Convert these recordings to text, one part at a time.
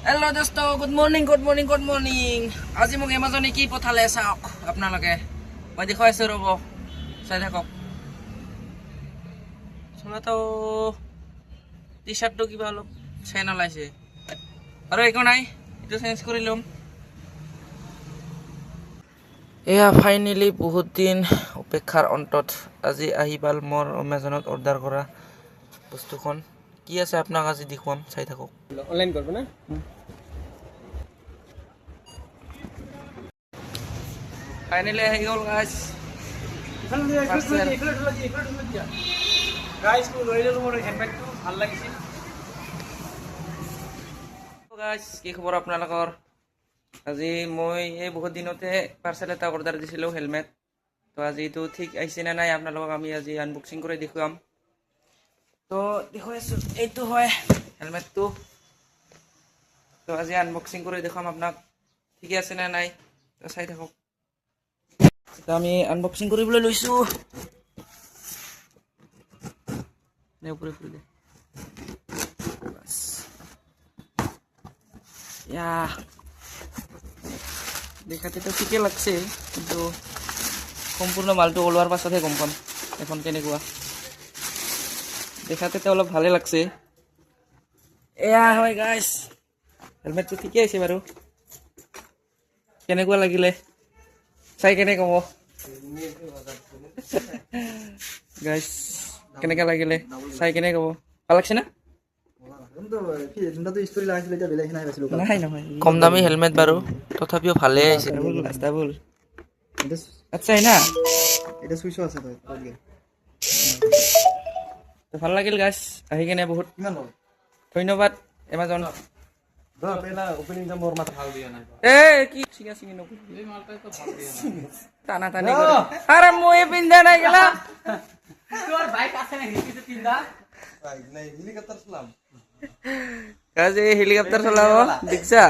Hello dosto, good morning, good morning, good morning. আজি মোক এমাজনে কি পঠালে চাওক আপোনালোকে। মই দেখুৱাইছো ৰ'ব। চাই থাকক। চলাতো টি-শাৰ্টটো কিবা অলপ চেন ওলাইছে। আৰু একো নাই, এইটো চেঞ্জ কৰি ল'ম। এয়া ফাইনেলি বহুত দিন অপেক্ষাৰ অন্তত আজি আহি পাল মোৰ এমাজনত অৰ্ডাৰ কৰা বস্তুখন। কি আছে আপোনাক আজি দেখুৱাম, চাই থাকক। অনলাইন কৰবো না ফাইনেলি আহি গ'ল গাইজ। কি খবৰ আপোনালোকৰ? আজি মই এই বহুত দিনতে পাৰ্চেল এটা অৰ্ডাৰ দিছিলোঁ, হেলমেট। তো আজি এইটো ঠিক আহিছে নে নাই আপোনালোকক আমি আজি আনবক্সিং কৰি দেখুৱাম। তো দেখুৱাইছোঁ, এইটো হয় হেলমেটটো। তো আজি আনবক্সিং কৰি দেখুৱাম আপোনাক, ঠিকে আছে নে নাই তো চাই থাকক। তো আমি আনবক্সিং কৰিবলৈ লৈছোঁ। উপৰে ফুলে দে দেখাতে তো ঠিকই লাগছে, কিন্তু সম্পূৰ্ণ মালটো ওলোৱাৰ পাছতহে গম পাম এখন কেনেকুৱা। দেখাতে তো অলপ ভালে লাগছে। এয়া হয় গাইছ, হেলমেটটো ঠিকে আছে বাৰু। কেনেকুৱা লাগিলে চাই কেনে ক'ব গাইছ, কেনেকুৱা লাগিলে চাই কেনে ক'ব। ভাল লাগছে না? নাই নহয়, কম দামী হেলমেট বাৰু, তথাপিও ভালে আহিছে। আচ্ছা না তো ভাল লাগিল গাইছ আহি কেনে, বহুত ধন্যবাদ এমাজন। টানা টানি আরে মই পিন্ধা নাই গেলা কাজে হেলিকপ্টার চলাব দেখছা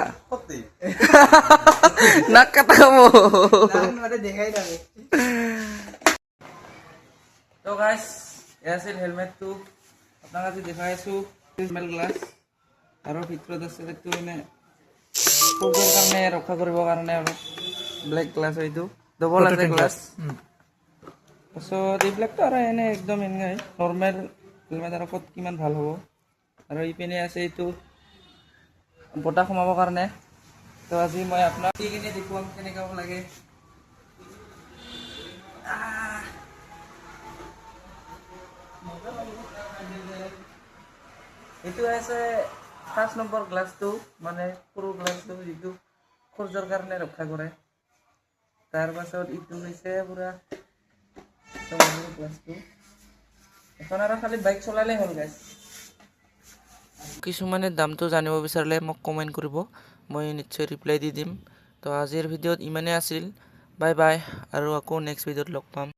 নাক কাটা খাবো। তো গাইস এয়া আছিল হেলমেটটো, আপোনাক আজি দেখাই আছো। গ্লাছ আৰু ভিতৰত আছে এইটো মানে সূৰ্যৰ কাৰণে ৰক্ষা কৰিবৰ কাৰণে আৰু ব্লেক গ্লাছ। এইটো ডবল আছে গ্লাছ। তাৰপিছত এইবিলাকতো আৰু এনে একদম এনেই নৰ্মেল হেলমেট, আৰু ক'ত কিমান ভাল হ'ব। আৰু ইপিনে আছে এইটো বতাহ সোমাবৰ কাৰণে। তো আজি মই আপোনাক দি কিনে দেখুৱাম কেনেকৈ হ'ব লাগে। এইটো আছে 5 নম্বৰ গ্লাছটো, মানে সৰু গ্লাছটো, যিটো সূৰ্যৰ কাৰণে ৰক্ষা কৰে। তাৰ পাছত ইটো হৈছে পুৰা গ্লাছটো। এখন আৰু খালি বাইক চলালেই হ'ল গাইছ। কিছুমানে দামটো জানিব বিচাৰিলে মোক কমেণ্ট কৰিব, মই নিশ্চয় ৰিপ্লাই দি দিম। তো আজিৰ ভিডিঅ'ত ইমানেই আছিল। বাই বাই, আৰু আকৌ নেক্সট ভিডিঅ'ত লগ পাম।